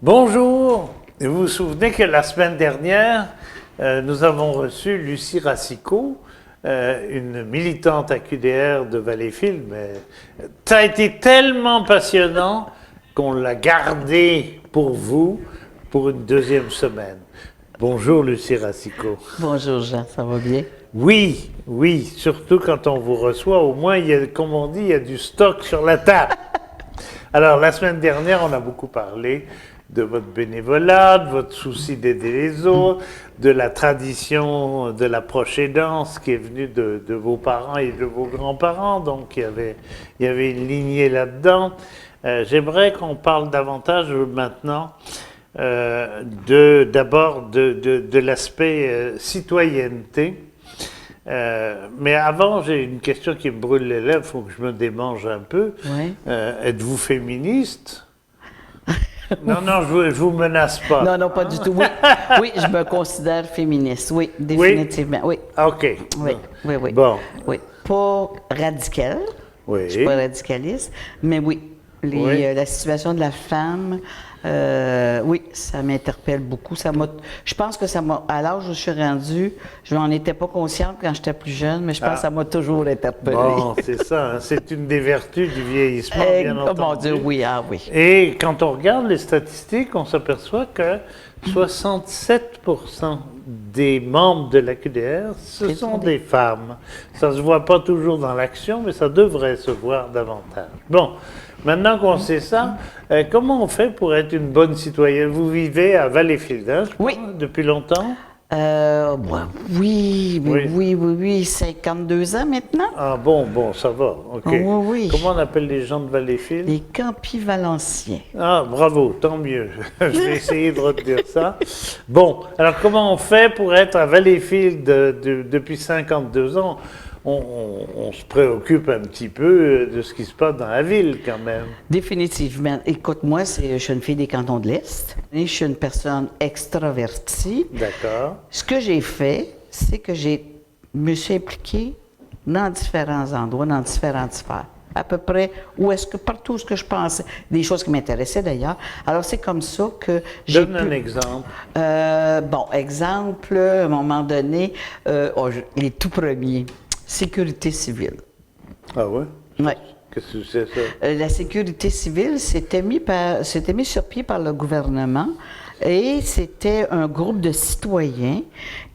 Bonjour, vous vous souvenez que la semaine dernière, nous avons reçu Lucie Racicot, une militante AQDR de Valleyfield, mais ça a été tellement passionnant qu'on l'a gardé pour vous pour une deuxième semaine. Bonjour Lucie Racicot. Bonjour Jean, ça va bien? Oui, oui, surtout quand on vous reçoit, au moins, comme on dit, il y a du stock sur la table. Alors, la semaine dernière, on a beaucoup parlé de votre bénévolat, de votre souci d'aider les autres, de la tradition de la proche aidance qui est venue de vos parents et de vos grands-parents, donc il y avait une lignée là-dedans. J'aimerais qu'on parle davantage maintenant d'abord de l'aspect citoyenneté. Mais avant, j'ai une question qui me brûle les lèvres, il faut que je me démange un peu. Oui. Êtes-vous féministe? Non, non, je vous menace pas. Non, non, pas du tout. Oui, oui, je me considère féministe. Oui, définitivement. Oui. OK. Oui, oui, oui. Bon. Oui. Pas radicale. Oui. Je suis pas radicaliste, mais oui. Oui. La situation de la femme, oui, ça m'interpelle beaucoup. Je pense que ça m'a, à l'âge où je suis rendue, je n'en étais pas consciente quand j'étais plus jeune, mais je pense que ça m'a toujours interpellée. Bon, c'est ça. Hein, c'est une des vertus du vieillissement, bien entendu. Oh mon Dieu, oui, ah oui. Et quand on regarde les statistiques, on s'aperçoit que 67% des membres de l'AQDR, ce sont des femmes. Ça ne se voit pas toujours dans l'action, mais ça devrait se voir davantage. Bon, maintenant qu'on sait ça, comment on fait pour être une bonne citoyenne? Vous vivez à Valleyfield, hein, je Oui. crois, depuis longtemps? Oui, 52 ans maintenant. Ah bon, ça va, OK. Oui, oui. Comment on appelle les gens de Valleyfield? Les Campivalenciens. Ah, bravo, tant mieux. Je vais essayer de retenir ça. Bon, alors comment on fait pour être à Valleyfield depuis 52 ans? On se préoccupe un petit peu de ce qui se passe dans la ville quand même. Définitivement. Écoute, moi, je suis une fille des cantons de l'Est. Je suis une personne extravertie. D'accord. Ce que j'ai fait, c'est que me suis impliquée dans différents endroits, dans différentes sphères. À peu près partout où ce que je pensais, des choses qui m'intéressaient d'ailleurs. Alors, c'est comme ça que j'ai Donne un exemple. Exemple, à un moment donné, les tout premiers, sécurité civile. Ah ouais? Oui. Qu'est-ce que c'est ça? La sécurité civile s'était mis sur pied par le gouvernement et c'était un groupe de citoyens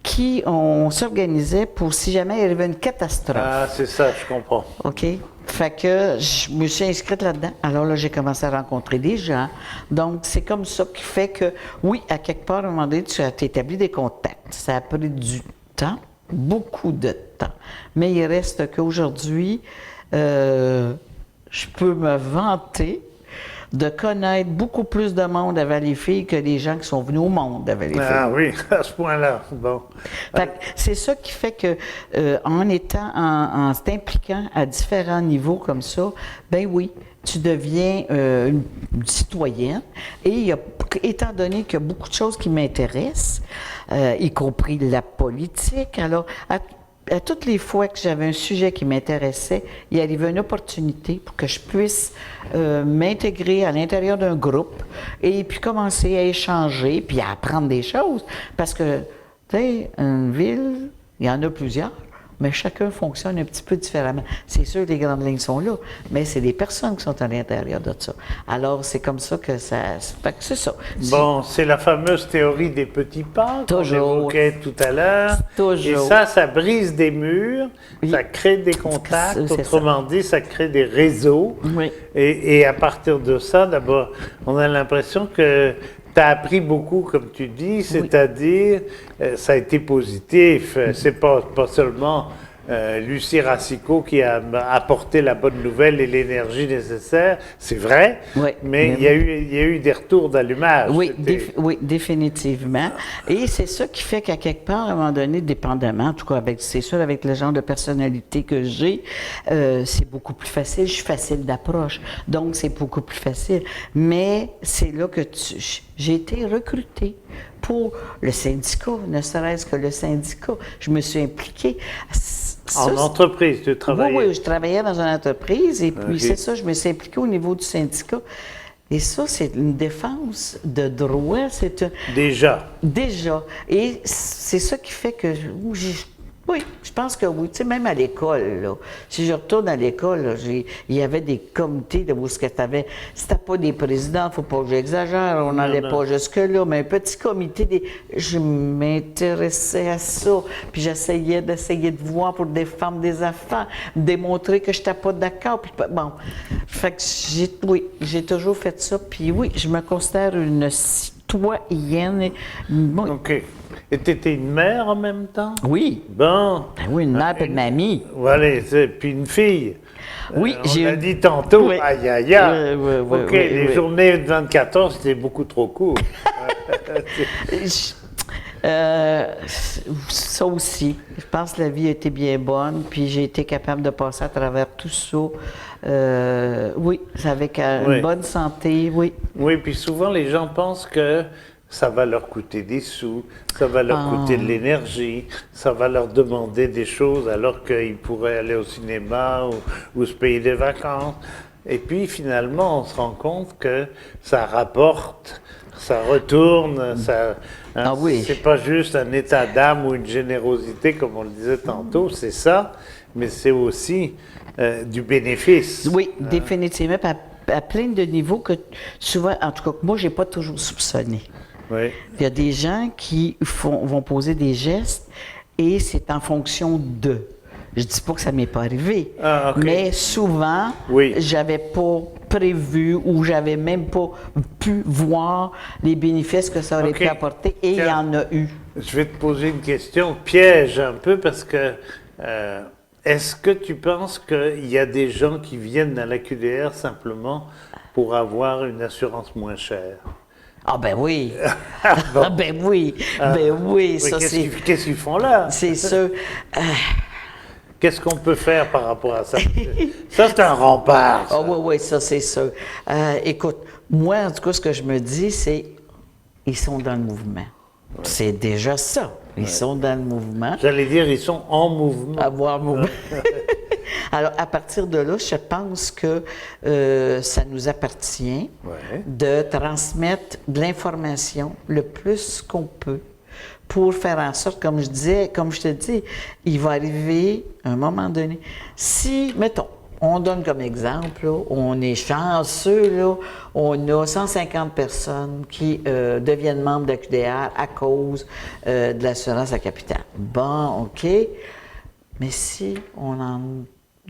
qui s'organisait pour si jamais il arrivait une catastrophe. Ah, c'est ça, je comprends. OK? Fait que je me suis inscrite là-dedans. Alors là, j'ai commencé à rencontrer des gens. Donc, c'est comme ça qui fait que, oui, à quelque part, à un moment donné, tu as établi des contacts. Ça a pris du temps, beaucoup de temps. Mais il reste qu'aujourd'hui, je peux me vanter de connaître beaucoup plus de monde à Valleyfield que les gens qui sont venus au monde à Valleyfield. Ah oui, à ce point-là. Bon. C'est ça qui fait que, en t'impliquant à différents niveaux comme ça, ben oui, tu deviens une citoyenne. Et étant donné qu'il y a beaucoup de choses qui m'intéressent, y compris la politique, alors à toutes les fois que j'avais un sujet qui m'intéressait, il arrivait une opportunité pour que je puisse m'intégrer à l'intérieur d'un groupe et puis commencer à échanger puis à apprendre des choses. Parce que, tu sais, une ville, il y en a plusieurs, mais chacun fonctionne un petit peu différemment. C'est sûr que les grandes lignes sont là, mais c'est des personnes qui sont à l'intérieur de ça. Alors, c'est comme ça que c'est ça. Bon, c'est la fameuse théorie des petits pas qu'on évoquait tout à l'heure. Toujours. Et ça brise des murs, Oui. ça crée des contacts, C'est autrement dit, ça crée des réseaux. Oui. Et à partir de ça, d'abord, on a l'impression que tu as appris beaucoup, comme tu dis, c'est-à-dire, ça a été positif. C'est pas seulement Lucie Racicot qui a apporté la bonne nouvelle et l'énergie nécessaire, c'est vrai, mais il y a eu des retours d'allumage. Oui, définitivement. Et c'est ça qui fait qu'à quelque part, à un moment donné, dépendamment, en tout cas, c'est sûr, avec le genre de personnalité que j'ai, c'est beaucoup plus facile, je suis facile d'approche, donc c'est beaucoup plus facile. Mais c'est là que j'ai été recrutée pour le syndicat, ne serait-ce que le syndicat. Je me suis impliquée. En entreprise, tu travaillais? Oui, je travaillais dans une entreprise et puis c'est ça, je me suis impliquée au niveau du syndicat. Et ça, c'est une défense de droit. Déjà. Déjà. Et c'est ça qui fait que oui, je pense que oui. Tu sais, même à l'école, là, si je retourne à l'école, là, il y avait des comités là, où c'était pas des présidents, il ne faut pas que j'exagère, on n'allait pas jusque-là, mais un petit comité, je m'intéressais à ça, puis j'essayais de voir pour défendre des affaires, démontrer que je n'étais pas d'accord. Puis, bon, fait que j'ai toujours fait ça, puis oui, je me considère une citoyenne. Bon, OK. Et tu étais une mère en même temps? oui. Bon. Ben oui, une mère et une mamie. Voilà, puis une fille. Oui, on l'a dit tantôt. Oui. Aïe, aïe, aïe. Oui, OK, les journées de 24 heures, c'était beaucoup trop court. Ça aussi. Je pense que la vie a été bien bonne, puis j'ai été capable de passer à travers tout ça. Oui, avec une bonne santé, oui. Oui, puis souvent les gens pensent que ça va leur coûter des sous, ça va leur coûter de l'énergie, ça va leur demander des choses alors qu'ils pourraient aller au cinéma ou se payer des vacances. Et puis finalement, on se rend compte que ça rapporte, ça retourne, Oui. C'est pas juste un état d'âme ou une générosité comme on le disait tantôt, c'est ça, mais c'est aussi du bénéfice. Oui, définitivement, à plein de niveaux que souvent, en tout cas, que moi, j'ai pas toujours soupçonné. Oui. Il y a des gens qui vont poser des gestes et c'est en fonction d'eux. Je dis pas que ça m'est pas arrivé, OK. mais souvent, j'avais pas prévu ou j'avais même pas pu voir les bénéfices que ça aurait pu apporter et il y en a eu. Je vais te poser une question piège un peu parce que est-ce que tu penses qu'il y a des gens qui viennent à la QDR simplement pour avoir une assurance moins chère? Ah ben oui. Ah ben oui. Ben oui, ça c'est... Qu'est-ce qu'ils font là? C'est sûr. Qu'est-ce qu'on peut faire par rapport à ça? Ça, c'est un rempart. Ah oui, ça c'est sûr. Écoute, moi, en tout cas, ce que je me dis, c'est ils sont dans le mouvement. Ouais. C'est déjà ça. Ils sont dans le mouvement. J'allais dire, ils sont en mouvement. Avoir mouvement. Alors, à partir de là, je pense que ça nous appartient de transmettre de l'information le plus qu'on peut pour faire en sorte, comme je te dis, il va arriver un moment donné. Si, mettons, on donne comme exemple, là, on est chanceux, là, on a 150 personnes qui deviennent membres de la QDR à cause de l'assurance à capital. Bon, OK. Mais si on en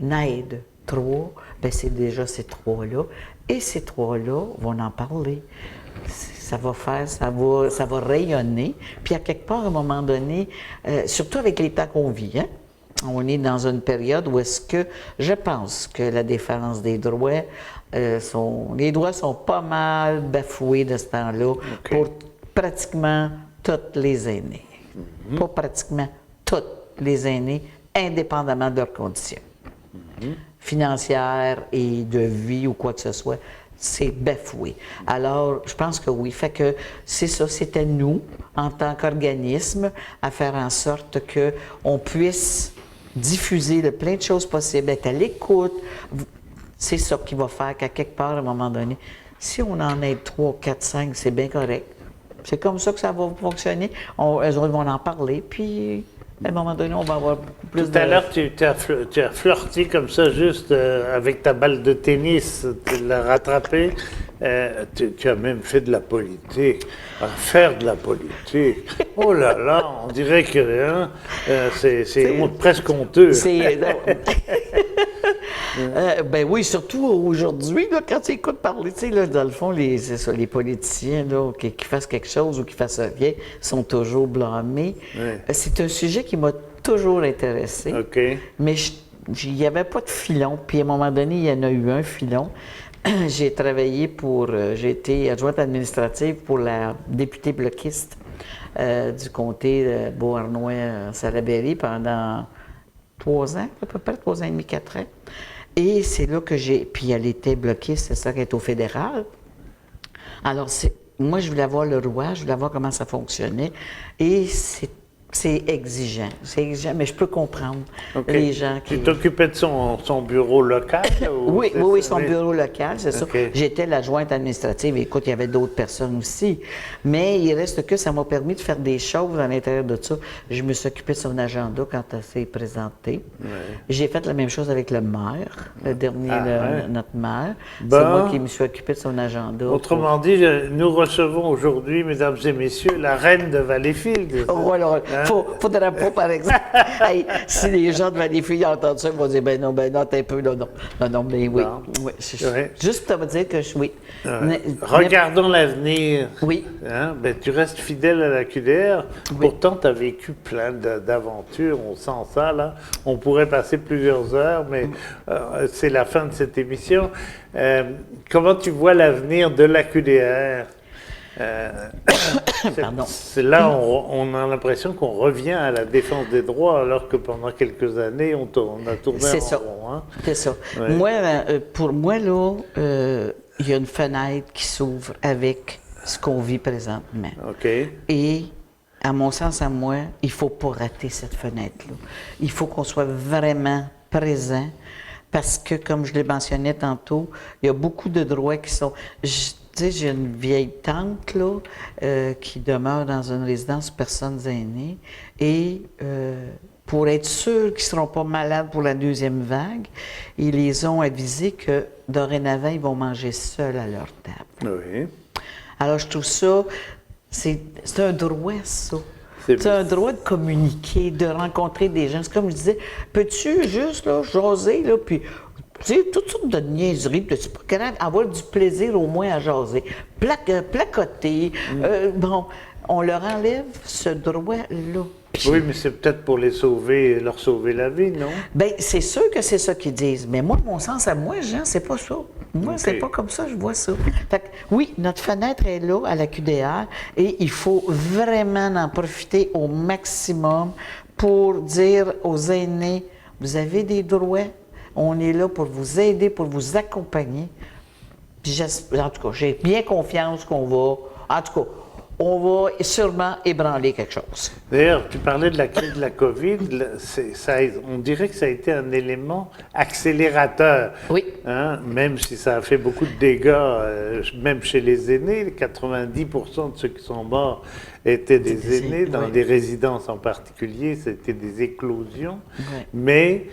aide 3, bien c'est déjà ces 3-là. Et ces 3-là vont en parler. Ça va rayonner. Puis à quelque part, à un moment donné, surtout avec les temps qu'on vit, hein, on est dans une période où est-ce que je pense que la défense des droits, les droits sont pas mal bafoués de ce temps-là pour pratiquement tous les aînés. Pas pratiquement tous les aînés, indépendamment de leurs conditions financières et de vie ou quoi que ce soit. C'est bafoué. Alors, je pense que oui. Fait que c'est ça, c'était nous, en tant qu'organisme, à faire en sorte qu'on puisse diffuser le plein de choses possibles, être à l'écoute. C'est ça qui va faire qu'à quelque part, à un moment donné, si on en aide 3, 4, 5, c'est bien correct. C'est comme ça que ça va fonctionner. Eux autres vont en parler, puis à un moment donné, on va avoir beaucoup plus de... Tout à l'heure, tu as flirté comme ça, juste avec ta balle de tennis, tu l'as rattrapée. Tu as même fait de la politique. Faire de la politique. Oh là là, on dirait que c'est presque honteux. Ben oui, surtout aujourd'hui, là, quand tu écoutes parler, tu sais, là, dans le fond, c'est ça, les politiciens, là, qui fassent quelque chose ou qui fassent rien, sont toujours blâmés. C'est un sujet qui m'a toujours intéressé. Mais il n'y avait pas de filon. Puis à un moment donné, il y en a eu un filon. J'ai travaillé j'ai été adjointe administrative pour la députée bloquiste du comté de Beauharnois-Salaberry pendant 3 ans, à peu près 3 ans et demi, 4 ans. Et c'est là que puis elle était bloquiste, c'est ça qu'elle est au fédéral. Alors, moi, je voulais voir le rouage, je voulais voir comment ça fonctionnait. Et C'est exigeant, mais je peux comprendre les gens qui... Tu t'occupais de son bureau local? Oui, son bureau local, c'est ça. Okay. J'étais l'adjointe administrative. Écoute, il y avait d'autres personnes aussi. Mais il reste que ça m'a permis de faire des choses à l'intérieur de ça. Je me suis occupée de son agenda quand elle s'est présentée. Ouais. J'ai fait la même chose avec le maire, le dernier, notre maire. Bon. C'est moi qui me suis occupée de son agenda. Autrement dit, nous recevons aujourd'hui, mesdames et messieurs, la reine de Valleyfield. Voilà. Faudrait pas, par exemple. Hey, si les gens de Valleyfield entendent ça, ils vont dire ben non, t'es un peu, non, mais oui. Oui. Juste pour te dire que oui. Regardons l'avenir. Oui. Hein? Ben, tu restes fidèle à la QDR. Oui. Pourtant, tu as vécu plein d'aventures. On sent ça, là. On pourrait passer plusieurs heures, mais c'est la fin de cette émission. Comment tu vois l'avenir de la QDR? C'est là on a l'impression qu'on revient à la défense des droits, alors que pendant quelques années, on a tourné en rond. Hein? C'est ça. Ouais. Moi, pour moi, là, il y a une fenêtre qui s'ouvre avec ce qu'on vit présentement. OK. Et, à mon sens, à moi, il ne faut pas rater cette fenêtre-là. Il faut qu'on soit vraiment présent, parce que, comme je l'ai mentionné tantôt, il y a beaucoup de droits qui sont... Tu sais, j'ai une vieille tante là, qui demeure dans une résidence pour personnes aînées et pour être sûr qu'ils ne seront pas malades pour la deuxième vague, ils les ont avisés que dorénavant, ils vont manger seuls à leur table. Oui. Alors, je trouve ça, c'est un droit, ça. C'est un droit de communiquer, de rencontrer des gens. C'est comme je disais, peux-tu juste là, jaser, là, puis... Tu sais, toutes sortes de niaiseries, puis c'est pas grave, avoir du plaisir au moins à jaser. Placoter, bon, on leur enlève ce droit-là. Puis, oui, mais c'est peut-être pour les sauver, leur sauver la vie, non? Bien, c'est sûr que c'est ça qu'ils disent, mais moi, mon sens à moi, Jean, c'est pas ça. Moi, c'est pas comme ça, je vois ça. Fait que, oui, notre fenêtre est là, à la QDR, et il faut vraiment en profiter au maximum pour dire aux aînés, vous avez des droits, on est là pour vous aider, pour vous accompagner. Puis en tout cas, j'ai bien confiance qu'on va... En tout cas, on va sûrement ébranler quelque chose. D'ailleurs, tu parlais de la crise de la COVID. On dirait que ça a été un élément accélérateur. Oui. Hein? Même si ça a fait beaucoup de dégâts, même chez les aînés. 90% de ceux qui sont morts étaient des aînés, dans des résidences en particulier. C'était des éclosions. Oui. Mais...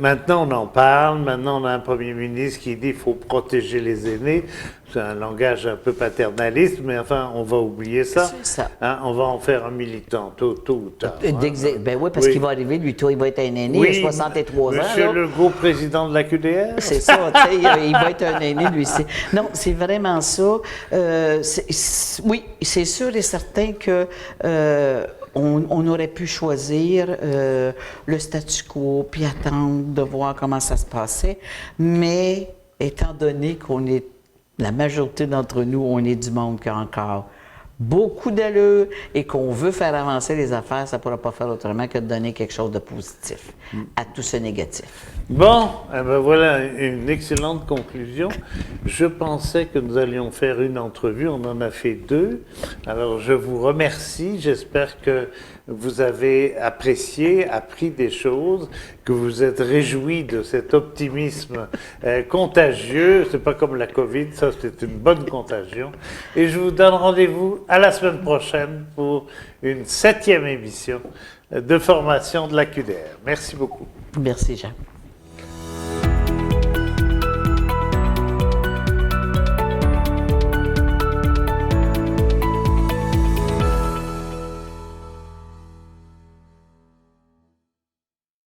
maintenant, on en parle. Maintenant, on a un premier ministre qui dit qu'il faut protéger les aînés. C'est un langage un peu paternaliste, mais enfin, on va oublier ça. C'est ça. Hein, on va en faire un militant, tôt ou tard. Ben oui, parce qu'il va arriver, lui, toi, il va être un aîné, il a 63 ans. Monsieur Legault, président de la QDR. C'est ça, tu sais, il va être un aîné, lui. Non, c'est vraiment ça. Oui, c'est sûr et certain que... on aurait pu choisir le statu quo, puis attendre de voir comment ça se passait. Mais étant donné qu'on est, la majorité d'entre nous, on est du monde qui a encore beaucoup d'allure et qu'on veut faire avancer les affaires, ça ne pourra pas faire autrement que de donner quelque chose de positif à tout ce négatif. Bon, eh ben voilà une excellente conclusion. Je pensais que nous allions faire une entrevue, on en a fait 2. Alors je vous remercie, j'espère que vous avez apprécié, appris des choses, que vous êtes réjouis de cet optimisme contagieux. C'est pas comme la COVID, ça c'est une bonne contagion. Et je vous donne rendez-vous à la semaine prochaine pour une 7e émission de formation de la QDR. Merci beaucoup. Merci Jean.